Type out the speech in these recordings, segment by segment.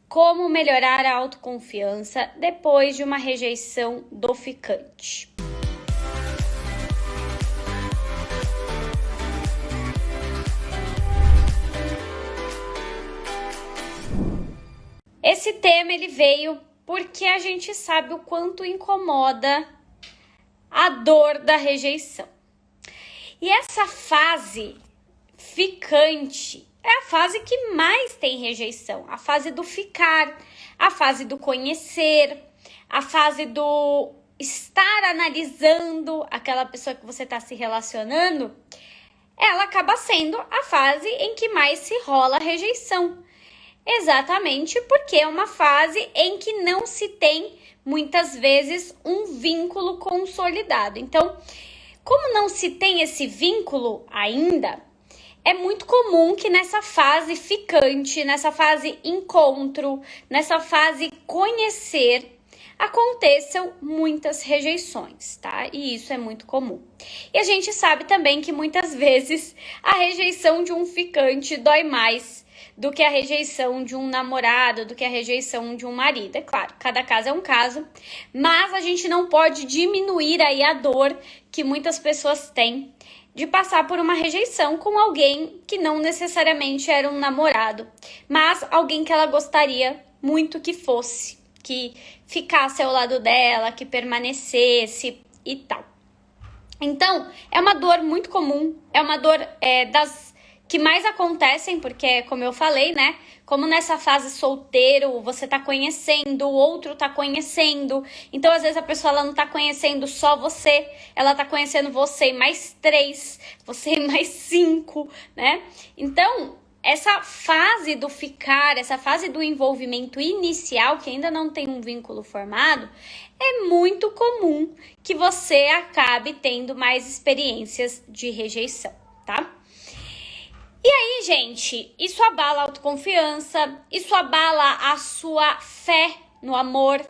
Como melhorar a autoconfiança depois de uma rejeição do ficante. Esse tema ele veio porque a gente sabe o quanto incomoda a dor da rejeição. E essa fase ficante é a fase que mais tem rejeição, a fase do ficar, a fase do conhecer, a fase do estar analisando aquela pessoa que você está se relacionando, ela acaba sendo a fase em que mais se rola a rejeição. Exatamente porque é uma fase em que não se tem, muitas vezes, um vínculo consolidado. Então, como não se tem esse vínculo ainda, é muito comum que nessa fase ficante, nessa fase encontro, nessa fase conhecer, aconteçam muitas rejeições, tá? E isso é muito comum. E a gente sabe também que muitas vezes a rejeição de um ficante dói mais do que a rejeição de um namorado, do que a rejeição de um marido. É claro, cada caso é um caso, mas a gente não pode diminuir aí a dor que muitas pessoas têm de passar por uma rejeição com alguém que não necessariamente era um namorado, mas alguém que ela gostaria muito que fosse, que ficasse ao lado dela, que permanecesse e tal. Então, é uma dor muito comum, é uma dor das que mais acontecem, porque, como eu falei, né? Como nessa fase solteiro, você tá conhecendo, o outro tá conhecendo. Então, às vezes, a pessoa ela não tá conhecendo só você, ela tá conhecendo você e mais 3, você e mais 5, né? Então, essa fase do ficar, essa fase do envolvimento inicial, que ainda não tem um vínculo formado, é muito comum que você acabe tendo mais experiências de rejeição, tá? E aí, gente, isso abala a autoconfiança, isso abala a sua fé no amor,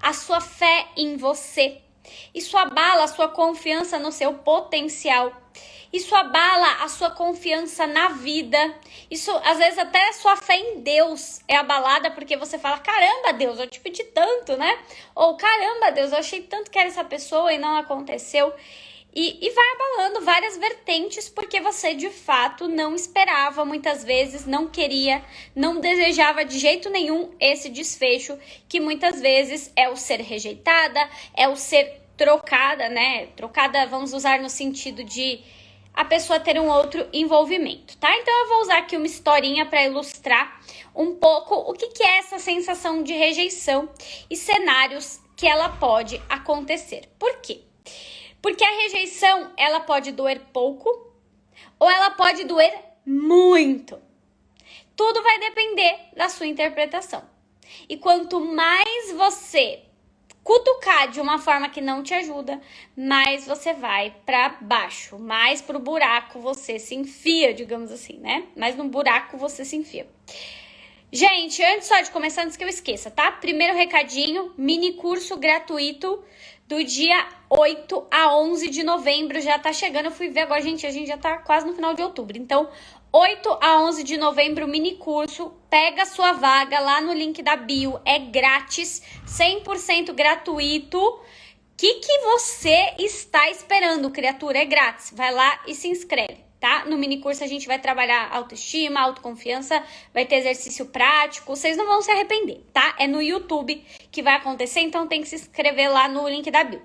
a sua fé em você. Isso abala a sua confiança no seu potencial. Isso abala a sua confiança na vida. Isso, às vezes, até a sua fé em Deus é abalada porque você fala, caramba, Deus, eu te pedi tanto, né? Ou, caramba, Deus, eu achei tanto que era essa pessoa e não aconteceu. E vai abalando várias vertentes porque você, de fato, não esperava, muitas vezes, não queria, não desejava de jeito nenhum esse desfecho, que muitas vezes é o ser rejeitada, é o ser trocada, né? Trocada, vamos usar no sentido de a pessoa ter um outro envolvimento, tá? Então eu vou usar aqui uma historinha para ilustrar um pouco o que é essa sensação de rejeição e cenários que ela pode acontecer. Por quê? Porque a rejeição, ela pode doer pouco ou ela pode doer muito. Tudo vai depender da sua interpretação. E quanto mais você cutucar de uma forma que não te ajuda, mais você vai para baixo, mais pro buraco você se enfia, digamos assim, né? Mais no buraco você se enfia. Gente, antes só de começar, antes que eu esqueça, tá? Primeiro recadinho, mini curso gratuito do dia 8 a 11 de novembro, já tá chegando, eu fui ver agora, gente, a gente já tá quase no final de outubro, então 8 a 11 de novembro, mini curso, pega a sua vaga lá no link da bio, é grátis, 100% gratuito. O que você está esperando, criatura? É grátis, vai lá e se inscreve, tá? No mini curso a gente vai trabalhar autoestima, autoconfiança, vai ter exercício prático, vocês não vão se arrepender, tá? É no YouTube que vai acontecer, então tem que se inscrever lá no link da bio.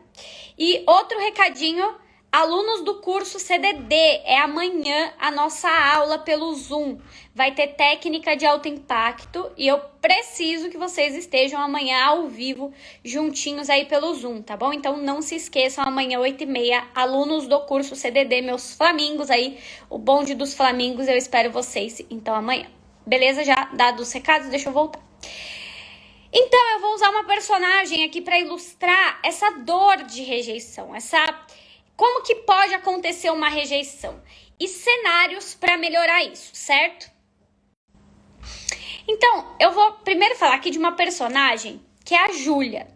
E outro recadinho, alunos do curso CDD, é amanhã a nossa aula pelo Zoom. Vai ter técnica de alto impacto e eu preciso que vocês estejam amanhã ao vivo, juntinhos aí pelo Zoom, tá bom? Então não se esqueçam, amanhã 8h30, alunos do curso CDD, meus flamingos aí, o bonde dos flamingos, eu espero vocês então amanhã. Beleza? Já dados os recados, deixa eu voltar. Então eu vou usar uma personagem aqui para ilustrar essa dor de rejeição, como que pode acontecer uma rejeição e cenários para melhorar isso, certo? Então, eu vou primeiro falar aqui de uma personagem que é a Júlia.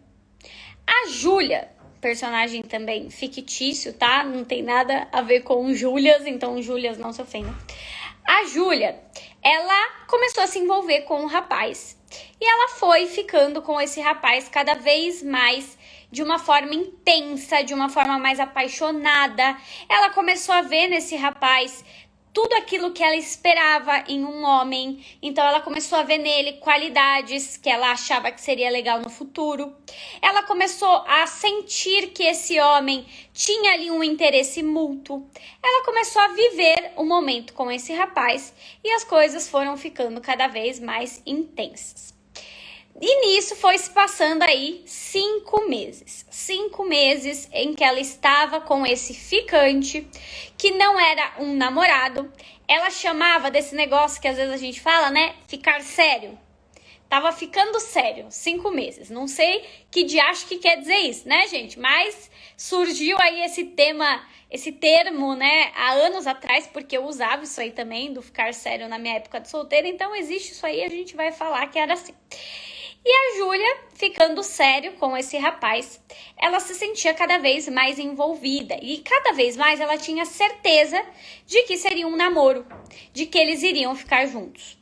A Júlia, personagem também fictício, tá? Não tem nada a ver com Júlias, então Júlias não se ofendam. A Júlia, ela começou a se envolver com um rapaz. E ela foi ficando com esse rapaz cada vez mais de uma forma intensa, de uma forma mais apaixonada. Ela começou a ver nesse rapaz tudo aquilo que ela esperava em um homem. Então ela começou a ver nele qualidades que ela achava que seria legal no futuro. Ela começou a sentir que esse homem tinha ali um interesse mútuo. Ela começou a viver o momento com esse rapaz e as coisas foram ficando cada vez mais intensas. E nisso foi se passando aí 5 meses. 5 meses em que ela estava com esse ficante, que não era um namorado. Ela chamava desse negócio que às vezes a gente fala, né? Ficar sério. Tava ficando sério, 5 meses. Não sei que diacho que quer dizer isso, né, gente? Mas surgiu aí esse termo, né, há anos atrás, porque eu usava isso aí também, do ficar sério na minha época de solteira. Então existe isso aí, a gente vai falar que era assim. E a Júlia, ficando sério com esse rapaz, ela se sentia cada vez mais envolvida e cada vez mais ela tinha certeza de que seria um namoro, de que eles iriam ficar juntos.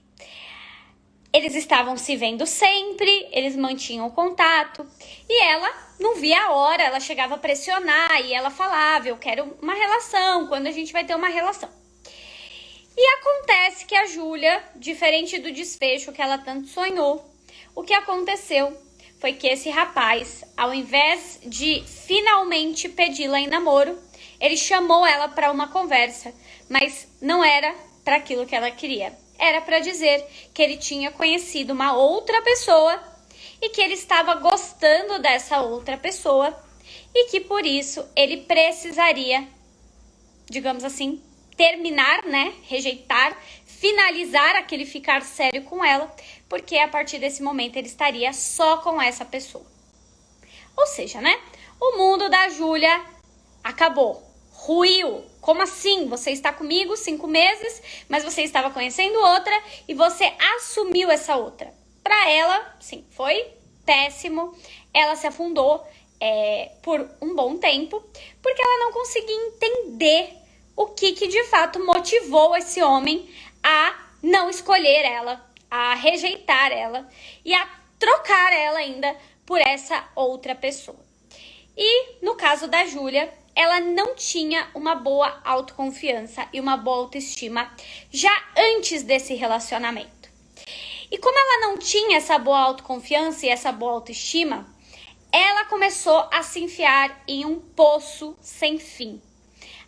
Eles estavam se vendo sempre, eles mantinham contato e ela não via a hora, ela chegava a pressionar e ela falava, eu quero uma relação, quando a gente vai ter uma relação? E acontece que a Júlia, diferente do desfecho que ela tanto sonhou, o que aconteceu foi que esse rapaz, ao invés de finalmente pedi-la em namoro, ele chamou ela para uma conversa, mas não era para aquilo que ela queria. Era para dizer que ele tinha conhecido uma outra pessoa e que ele estava gostando dessa outra pessoa e que por isso ele precisaria, digamos assim, terminar, né, rejeitar, finalizar aquele ficar sério com ela, porque a partir desse momento ele estaria só com essa pessoa. Ou seja, né, o mundo da Júlia acabou, ruiu. Como assim? Você está comigo 5 meses, mas você estava conhecendo outra e você assumiu essa outra. Para ela, sim, foi péssimo. Ela se afundou por um bom tempo, porque ela não conseguia entender o que de fato motivou esse homem a não escolher ela, a rejeitar ela e a trocar ela ainda por essa outra pessoa. E no caso da Júlia, ela não tinha uma boa autoconfiança e uma boa autoestima já antes desse relacionamento. E como ela não tinha essa boa autoconfiança e essa boa autoestima, ela começou a se enfiar em um poço sem fim.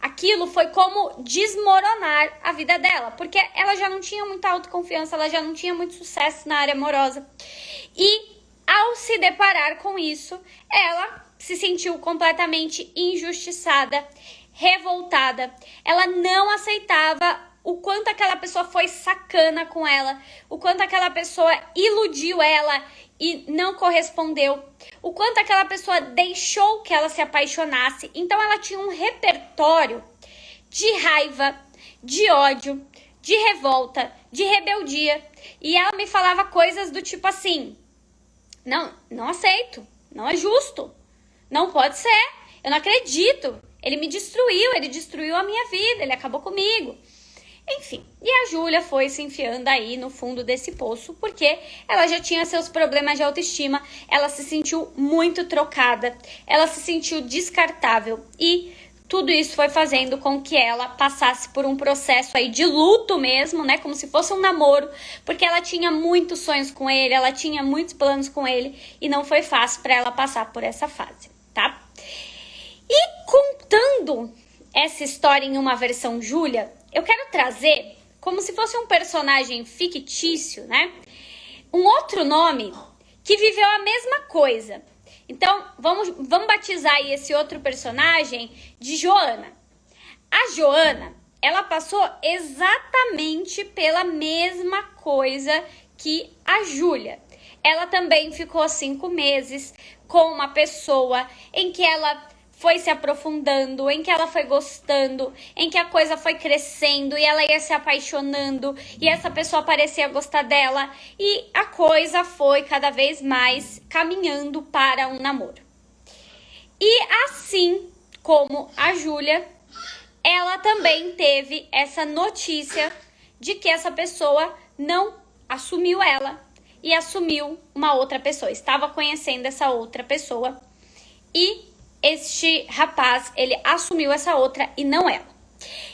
Aquilo foi como desmoronar a vida dela, porque ela já não tinha muita autoconfiança, ela já não tinha muito sucesso na área amorosa. E ao se deparar com isso, ela se sentiu completamente injustiçada, revoltada. Ela não aceitava o quanto aquela pessoa foi sacana com ela, o quanto aquela pessoa iludiu ela e não correspondeu, o quanto aquela pessoa deixou que ela se apaixonasse. Então ela tinha um repertório de raiva, de ódio, de revolta, de rebeldia. E ela me falava coisas do tipo assim, não aceito, não é justo, não pode ser, eu não acredito, ele destruiu a minha vida, ele acabou comigo. Enfim, e a Júlia foi se enfiando aí no fundo desse poço, porque ela já tinha seus problemas de autoestima, ela se sentiu muito trocada, ela se sentiu descartável e tudo isso foi fazendo com que ela passasse por um processo aí de luto mesmo, né, como se fosse um namoro, porque ela tinha muitos sonhos com ele, ela tinha muitos planos com ele e não foi fácil para ela passar por essa fase, tá? E contando essa história em uma versão Júlia, eu quero trazer como se fosse um personagem fictício, né? Um outro nome que viveu a mesma coisa. Então, vamos batizar aí esse outro personagem de Joana. A Joana, ela passou exatamente pela mesma coisa que a Júlia. Ela também ficou 5 meses com uma pessoa em que ela foi se aprofundando, em que ela foi gostando, em que a coisa foi crescendo e ela ia se apaixonando e essa pessoa parecia gostar dela e a coisa foi cada vez mais caminhando para um namoro. E assim como a Júlia, ela também teve essa notícia de que essa pessoa não assumiu ela e assumiu uma outra pessoa. Estava conhecendo essa outra pessoa e este rapaz, ele assumiu essa outra e não ela.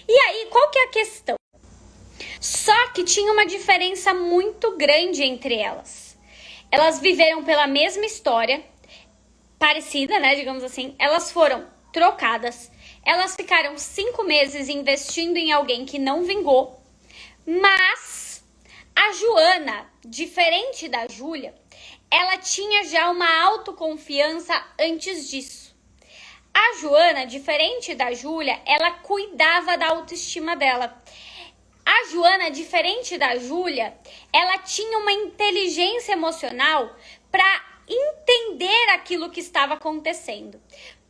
E aí, qual que é a questão? Só que tinha uma diferença muito grande entre elas. Elas viveram pela mesma história, parecida, né, digamos assim. Elas foram trocadas. Elas ficaram 5 meses investindo em alguém que não vingou. Mas a Joana, diferente da Júlia, ela tinha já uma autoconfiança antes disso. A Joana, diferente da Júlia, ela cuidava da autoestima dela. A Joana, diferente da Júlia, ela tinha uma inteligência emocional para entender aquilo que estava acontecendo.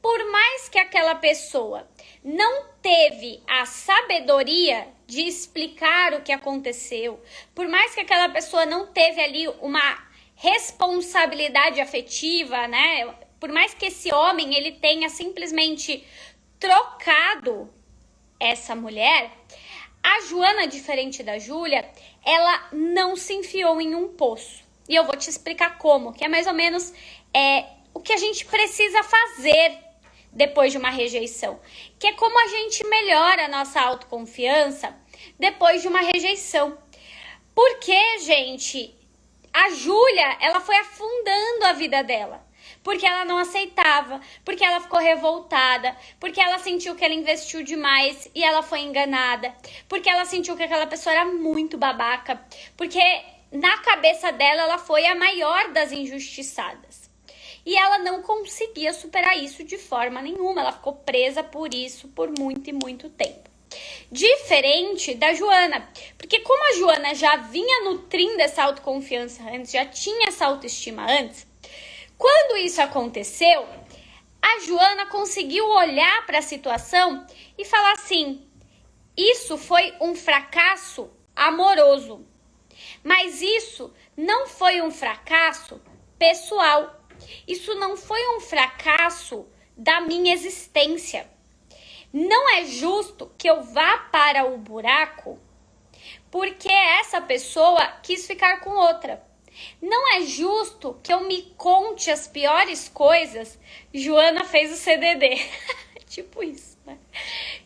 Por mais que aquela pessoa não teve a sabedoria de explicar o que aconteceu, por mais que aquela pessoa não teve ali uma responsabilidade afetiva, né? Por mais que esse homem ele tenha simplesmente trocado essa mulher, a Joana, diferente da Júlia, ela não se enfiou em um poço. E eu vou te explicar como, que é mais ou menos o que a gente precisa fazer depois de uma rejeição. Que é como a gente melhora a nossa autoconfiança depois de uma rejeição. Porque, gente, a Júlia, ela foi afundando a vida dela. Porque ela não aceitava, porque ela ficou revoltada, porque ela sentiu que ela investiu demais e ela foi enganada, porque ela sentiu que aquela pessoa era muito babaca, porque na cabeça dela ela foi a maior das injustiçadas. E ela não conseguia superar isso de forma nenhuma, ela ficou presa por isso por muito e muito tempo. Diferente da Joana, porque como a Joana já vinha nutrindo essa autoconfiança antes, já tinha essa autoestima antes, quando isso aconteceu, a Joana conseguiu olhar para a situação e falar assim: isso foi um fracasso amoroso, mas isso não foi um fracasso pessoal, isso não foi um fracasso da minha existência. Não é justo que eu vá para o buraco porque essa pessoa quis ficar com outra. Não é justo que eu me conte as piores coisas. Joana fez o CDD. Tipo isso, né?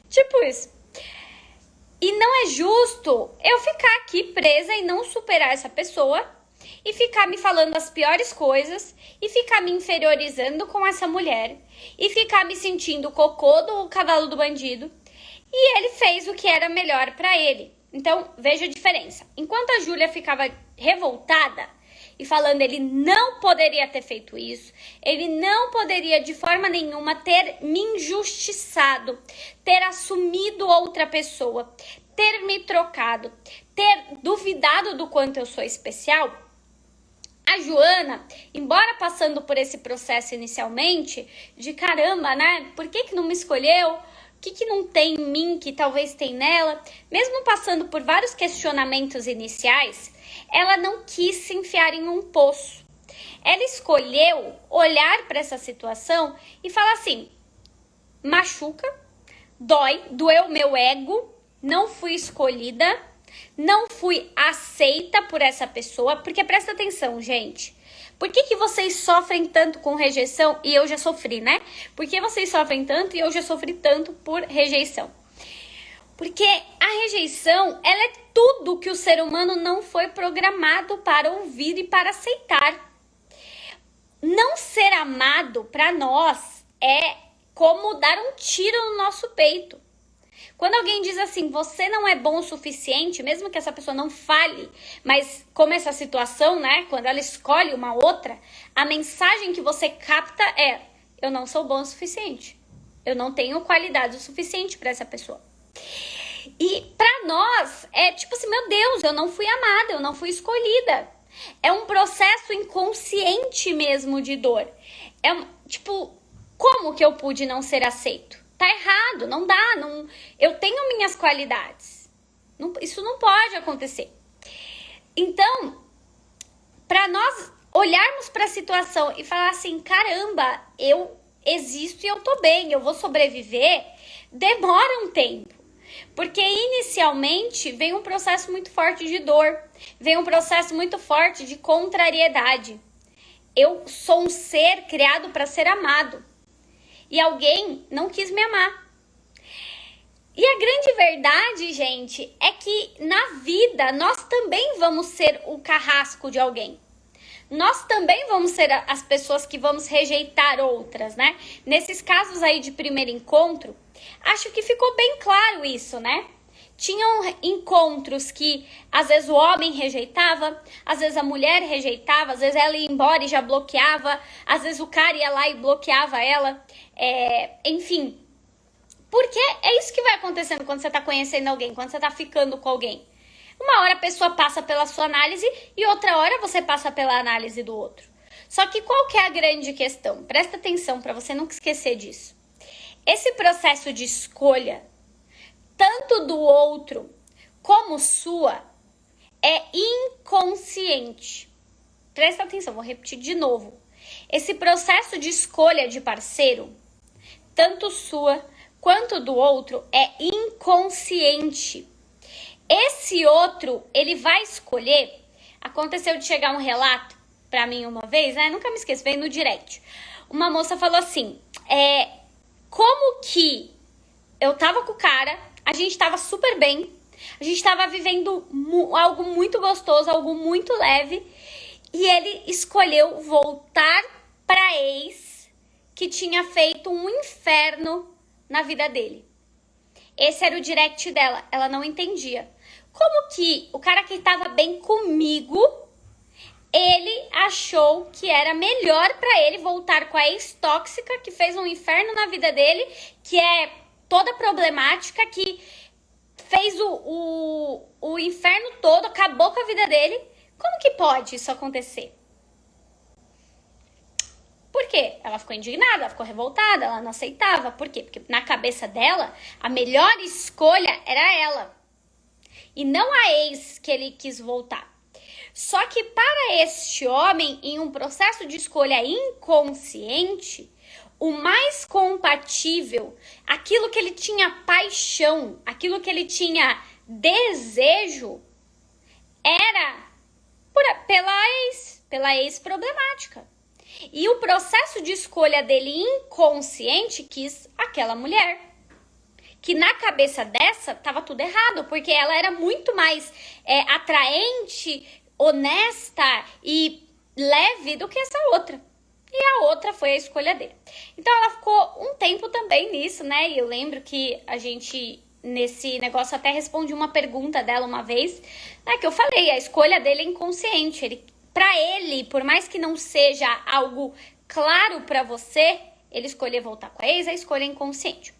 Tipo isso. E não é justo eu ficar aqui presa e não superar essa pessoa e ficar me falando as piores coisas e ficar me inferiorizando com essa mulher e ficar me sentindo cocô do cavalo do bandido. E ele fez o que era melhor pra ele. Então, veja a diferença. Enquanto a Júlia ficava revoltada e falando ele não poderia ter feito isso, ele não poderia de forma nenhuma ter me injustiçado, ter assumido outra pessoa, ter me trocado, ter duvidado do quanto eu sou especial, a Joana, embora passando por esse processo inicialmente, de caramba, né, por que não me escolheu? O que não tem em mim que talvez tem nela? Mesmo passando por vários questionamentos iniciais, ela não quis se enfiar em um poço. Ela escolheu olhar para essa situação e falar assim: machuca, dói, doeu meu ego, não fui escolhida, não fui aceita por essa pessoa. Porque presta atenção, gente. Por que vocês sofrem tanto com rejeição? E eu já sofri, né? Por que vocês sofrem tanto e eu já sofri tanto por rejeição? Porque a rejeição, ela é tudo que o ser humano não foi programado para ouvir e para aceitar. Não ser amado para nós é como dar um tiro no nosso peito. Quando alguém diz assim, você não é bom o suficiente, mesmo que essa pessoa não fale, mas como essa situação, né, quando ela escolhe uma outra, a mensagem que você capta é: eu não sou bom o suficiente, eu não tenho qualidade o suficiente para essa pessoa. E para nós é tipo assim, meu Deus, eu não fui amada, eu não fui escolhida. É um processo inconsciente mesmo de dor. Tipo, como que eu pude não ser aceito? Tá errado, não dá, não, eu tenho minhas qualidades. Isso não pode acontecer. Então, para nós olharmos para a situação e falar assim, caramba, eu existo e eu tô bem, eu vou sobreviver, demora um tempo. Porque inicialmente vem um processo muito forte de dor, vem um processo muito forte de contrariedade. Eu sou um ser criado para ser amado e alguém não quis me amar. E a grande verdade, gente, é que na vida nós também vamos ser o carrasco de alguém. Nós também vamos ser as pessoas que vamos rejeitar outras, né? Nesses casos aí de primeiro encontro, acho que ficou bem claro isso, né? Tinham encontros que às vezes o homem rejeitava, às vezes a mulher rejeitava, às vezes ela ia embora e já bloqueava, às vezes o cara ia lá e bloqueava ela, enfim. Porque é isso que vai acontecendo quando você tá conhecendo alguém, quando você tá ficando com alguém. Uma hora a pessoa passa pela sua análise e outra hora você passa pela análise do outro. Só que qual que é a grande questão? Presta atenção para você nunca esquecer disso. Esse processo de escolha, tanto do outro como sua, é inconsciente. Presta atenção, vou repetir de novo. Esse processo de escolha de parceiro, tanto sua quanto do outro, é inconsciente. Esse outro, ele vai escolher. Aconteceu de chegar um relato pra mim uma vez, né? Nunca me esqueço, veio no direct. Uma moça falou assim, como que eu tava com o cara, a gente tava super bem, a gente tava vivendo algo muito gostoso, algo muito leve, e ele escolheu voltar pra ex que tinha feito um inferno na vida dele. Esse era o direct dela, ela não entendia. Como que o cara que estava bem comigo, ele achou que era melhor para ele voltar com a ex-tóxica que fez um inferno na vida dele, que é toda problemática, que fez o inferno todo, acabou com a vida dele. Como que pode isso acontecer? Por quê? Ela ficou indignada, ela ficou revoltada, ela não aceitava. Por quê? Porque na cabeça dela, a melhor escolha era ela. E não a ex que ele quis voltar. Só que para este homem, em um processo de escolha inconsciente, o mais compatível, aquilo que ele tinha paixão, aquilo que ele tinha desejo, era pela ex problemática. E o processo de escolha dele inconsciente quis aquela mulher. Que na cabeça dessa tava tudo errado, porque ela era muito mais atraente, honesta e leve do que essa outra. E a outra foi a escolha dele. Então ela ficou um tempo também nisso, né? E eu lembro que a gente, nesse negócio, até respondi uma pergunta dela uma vez, né? Que eu falei, a escolha dele é inconsciente. Pra ele, por mais que não seja algo claro pra você, ele escolher voltar com a ex, a escolha é inconsciente.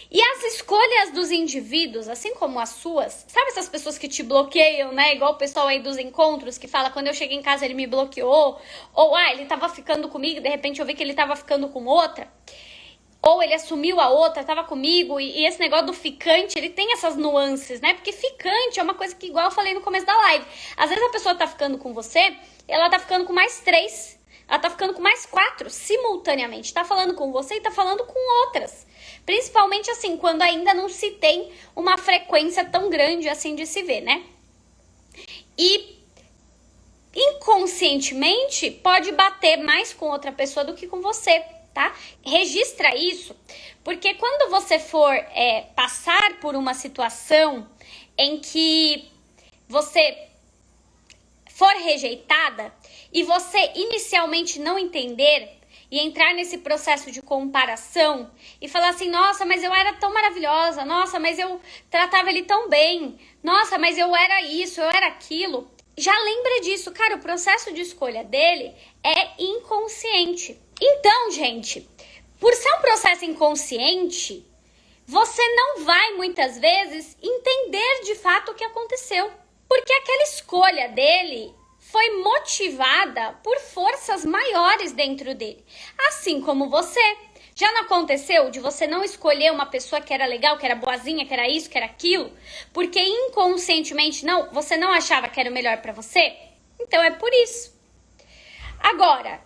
E as escolhas dos indivíduos, assim como as suas, sabe essas pessoas que te bloqueiam, né? Igual o pessoal aí dos encontros que fala, quando eu cheguei em casa ele me bloqueou. Ou, ele tava ficando comigo, de repente eu vi que ele tava ficando com outra. Ou ele assumiu a outra, tava comigo. E esse negócio do ficante, ele tem essas nuances, né? Porque ficante é uma coisa que, igual eu falei no começo da live, às vezes a pessoa tá ficando com você, ela tá ficando com mais 3. Ela tá ficando com mais 4 simultaneamente. Tá falando com você e tá falando com outras. Principalmente assim, quando ainda não se tem uma frequência tão grande assim de se ver, né? E inconscientemente pode bater mais com outra pessoa do que com você, tá? Registra isso, porque quando você for passar por uma situação em que você for rejeitada e você inicialmente não entender e entrar nesse processo de comparação e falar assim, nossa, mas eu era tão maravilhosa, nossa, mas eu tratava ele tão bem, nossa, mas eu era isso, eu era aquilo. Já lembra disso, cara, o processo de escolha dele é inconsciente. Então, gente, por ser um processo inconsciente, você não vai muitas vezes entender de fato o que aconteceu. Porque aquela escolha dele foi motivada por forças maiores dentro dele. Assim como você. Já não aconteceu de você não escolher uma pessoa que era legal, que era boazinha, que era isso, que era aquilo, porque inconscientemente você não achava que era o melhor pra você? Então é por isso. Agora,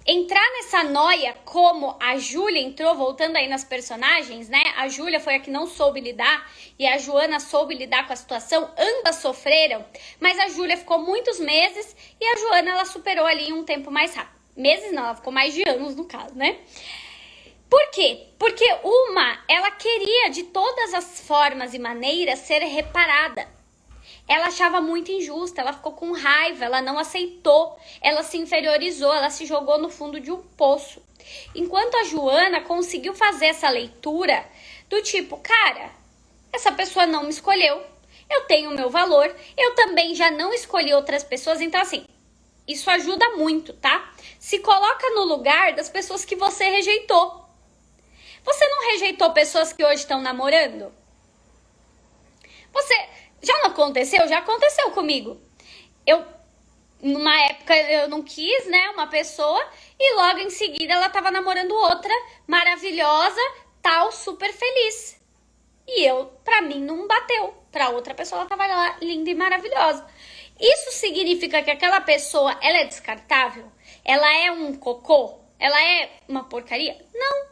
entrar nessa noia como a Júlia entrou, voltando aí nas personagens, né? A Júlia foi a que não soube lidar e a Joana soube lidar com a situação, ambas sofreram, mas a Júlia ficou muitos meses e a Joana, ela superou ali em um tempo mais rápido. Meses não, ela ficou mais de anos no caso, né? Por quê? Porque ela queria de todas as formas e maneiras ser reparada. Ela achava muito injusta, ela ficou com raiva, ela não aceitou, ela se inferiorizou, ela se jogou no fundo de um poço. Enquanto a Joana conseguiu fazer essa leitura do tipo, cara, essa pessoa não me escolheu, eu tenho o meu valor, eu também já não escolhi outras pessoas, então assim, isso ajuda muito, tá? Se coloca no lugar das pessoas que você rejeitou. Você não rejeitou pessoas que hoje estão namorando? Já não aconteceu? Já aconteceu comigo. Numa época, eu não quis, né, uma pessoa, e logo em seguida ela tava namorando outra, maravilhosa, tal, super feliz. E pra mim, não bateu. Pra outra pessoa, ela tava lá, linda e maravilhosa. Isso significa que aquela pessoa, ela é descartável? Ela é um cocô? Ela é uma porcaria? Não.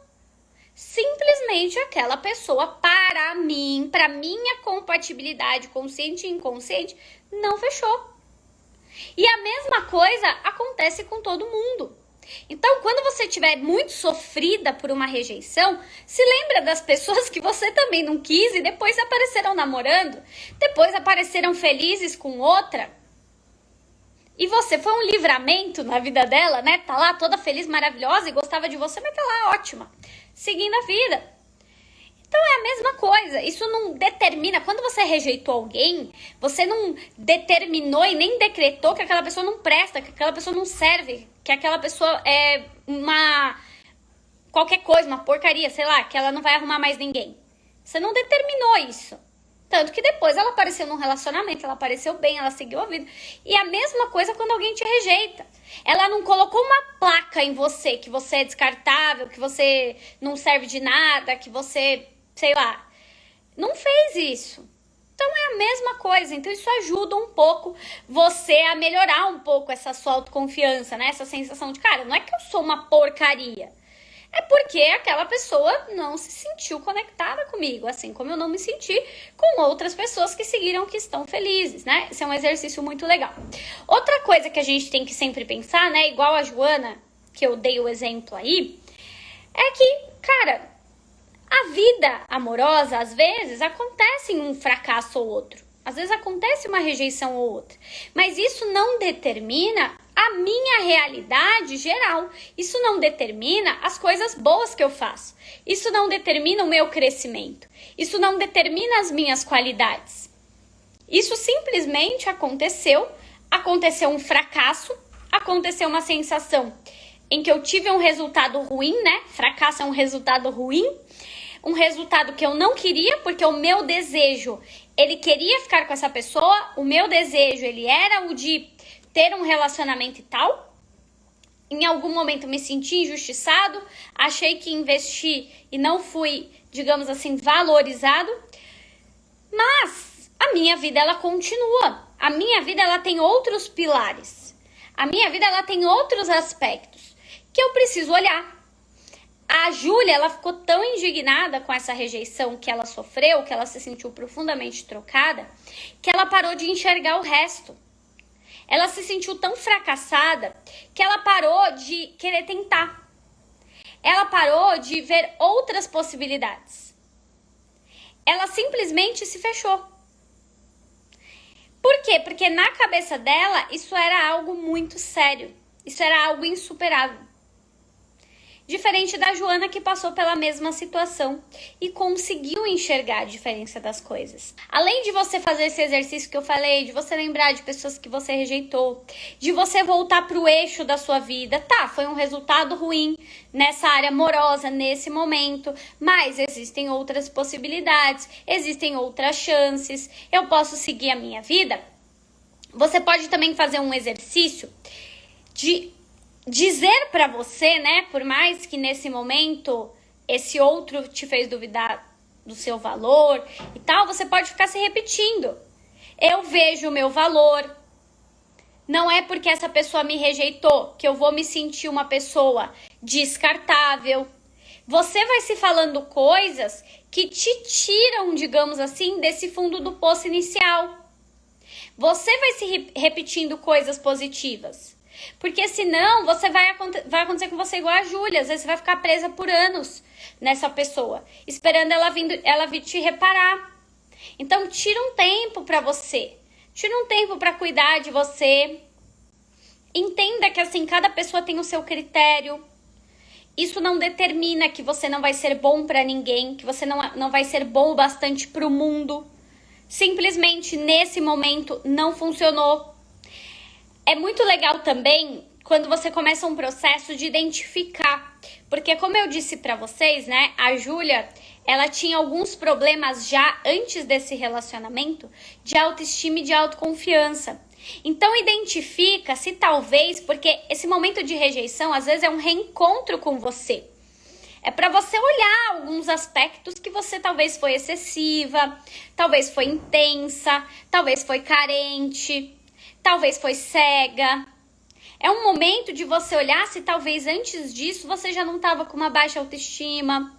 Simplesmente aquela pessoa, para mim, para minha compatibilidade consciente e inconsciente, não fechou. E a mesma coisa acontece com todo mundo. Então, quando você estiver muito sofrida por uma rejeição, se lembra das pessoas que você também não quis e depois apareceram namorando, depois apareceram felizes com outra. E você foi um livramento na vida dela, né? Tá lá toda feliz, maravilhosa e gostava de você, mas tá lá ótima, seguindo a vida. Então é a mesma coisa, isso não determina, quando você rejeitou alguém, você não determinou e nem decretou que aquela pessoa não presta, que aquela pessoa não serve, que aquela pessoa é qualquer coisa, uma porcaria, sei lá, que ela não vai arrumar mais ninguém. Você não determinou isso. Tanto que depois ela apareceu num relacionamento, ela apareceu bem, ela seguiu a vida. E a mesma coisa quando alguém te rejeita. Ela não colocou uma placa em você, que você é descartável, que você não serve de nada, que você, sei lá, não fez isso. Então é a mesma coisa, então isso ajuda um pouco você a melhorar um pouco essa sua autoconfiança, né? Essa sensação de, cara, não é que eu sou uma porcaria. É porque aquela pessoa não se sentiu conectada comigo, assim como eu não me senti com outras pessoas que seguiram, que estão felizes, né? Esse é um exercício muito legal. Outra coisa que a gente tem que sempre pensar, né? Igual a Joana, que eu dei o exemplo aí, é que, cara, a vida amorosa, às vezes, acontece um fracasso ou outro. Às vezes acontece uma rejeição ou outra. Mas isso não determina a minha realidade geral. Isso não determina as coisas boas que eu faço. Isso não determina o meu crescimento. Isso não determina as minhas qualidades. Isso simplesmente aconteceu um fracasso, aconteceu uma sensação em que eu tive um resultado ruim, né? Fracasso é um resultado ruim, um resultado que eu não queria, porque o meu desejo, ele queria ficar com essa pessoa, o meu desejo, ele era o de ter um relacionamento e tal. Em algum momento me senti injustiçado, achei que investi e não fui, digamos assim, valorizado. Mas a minha vida, ela continua. A minha vida, ela tem outros pilares. A minha vida, ela tem outros aspectos que eu preciso olhar. A Júlia, ela ficou tão indignada com essa rejeição que ela sofreu, que ela se sentiu profundamente trocada, que ela parou de enxergar o resto. Ela se sentiu tão fracassada que ela parou de querer tentar. Ela parou de ver outras possibilidades. Ela simplesmente se fechou. Por quê? Porque na cabeça dela, isso era algo muito sério. Isso era algo insuperável. Diferente da Joana, que passou pela mesma situação e conseguiu enxergar a diferença das coisas. Além de você fazer esse exercício que eu falei, de você lembrar de pessoas que você rejeitou, de você voltar pro eixo da sua vida. Tá, foi um resultado ruim nessa área amorosa, nesse momento, mas existem outras possibilidades, existem outras chances, eu posso seguir a minha vida. Você pode também fazer um exercício de dizer pra você, né, por mais que nesse momento esse outro te fez duvidar do seu valor e tal, você pode ficar se repetindo. Eu vejo o meu valor. Não é porque essa pessoa me rejeitou que eu vou me sentir uma pessoa descartável. Você vai se falando coisas que te tiram, digamos assim, desse fundo do poço inicial. Você vai se repetindo coisas positivas. Porque senão vai acontecer com você igual a Júlia. Às vezes você vai ficar presa por anos nessa pessoa, esperando ela vir te reparar. Então tira um tempo pra você. Tira um tempo pra cuidar de você. Entenda que assim, cada pessoa tem o seu critério. Isso não determina que você não vai ser bom pra ninguém, que você não vai ser bom o bastante pro mundo. Simplesmente nesse momento não funcionou. É muito legal também quando você começa um processo de identificar, porque como eu disse pra vocês, né, a Júlia, ela tinha alguns problemas já antes desse relacionamento de autoestima e de autoconfiança. Então identifica se talvez, porque esse momento de rejeição às vezes é um reencontro com você. É para você olhar alguns aspectos que você talvez foi excessiva, talvez foi intensa, talvez foi carente, talvez foi cega. É um momento de você olhar se talvez antes disso você já não estava com uma baixa autoestima.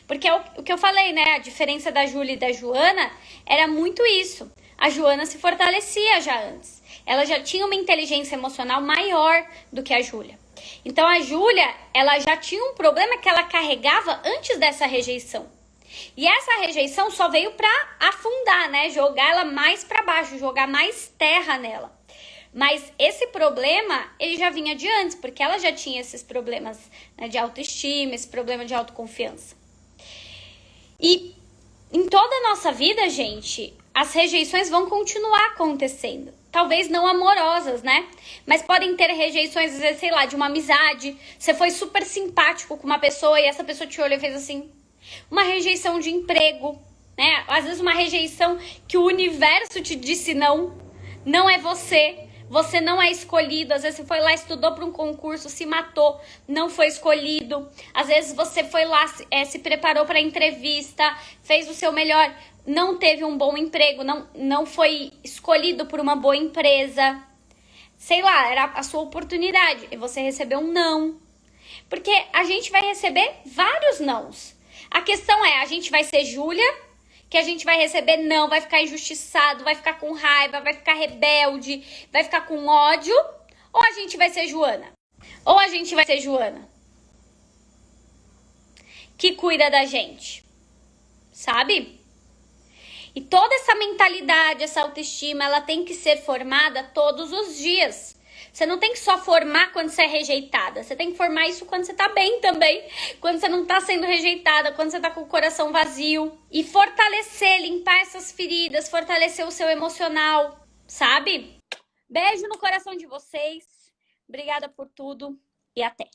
Porque é o que eu falei, né? A diferença da Júlia e da Joana era muito isso. A Joana se fortalecia já antes. Ela já tinha uma inteligência emocional maior do que a Júlia. Então a Júlia, ela já tinha um problema que ela carregava antes dessa rejeição. E essa rejeição só veio pra afundar, né? Jogar ela mais pra baixo, jogar mais terra nela. Mas esse problema, ele já vinha de antes, porque ela já tinha esses problemas, né, de autoestima, esse problema de autoconfiança. E em toda a nossa vida, gente, as rejeições vão continuar acontecendo. Talvez não amorosas, né? Mas podem ter rejeições, às vezes, sei lá, de uma amizade. Você foi super simpático com uma pessoa e essa pessoa te olhou e fez assim. Uma rejeição de emprego, né? Às vezes uma rejeição que o universo te disse não. Não é você. Você não é escolhido. Às vezes você foi lá, estudou para um concurso, se matou, não foi escolhido. Às vezes você foi lá, se preparou para a entrevista, fez o seu melhor, não teve um bom emprego, não foi escolhido por uma boa empresa. Sei lá, era a sua oportunidade e você recebeu um não. Porque a gente vai receber vários nãos. A questão é, a gente vai ser Júlia, que a gente vai receber não, vai ficar injustiçado, vai ficar com raiva, vai ficar rebelde, vai ficar com ódio, ou a gente vai ser Joana? Ou a gente vai ser Joana, que cuida da gente, sabe? E toda essa mentalidade, essa autoestima, ela tem que ser formada todos os dias. Você não tem que só formar quando você é rejeitada. Você tem que formar isso quando você tá bem também. Quando você não tá sendo rejeitada, quando você tá com o coração vazio. E fortalecer, limpar essas feridas, fortalecer o seu emocional, sabe? Beijo no coração de vocês. Obrigada por tudo e até.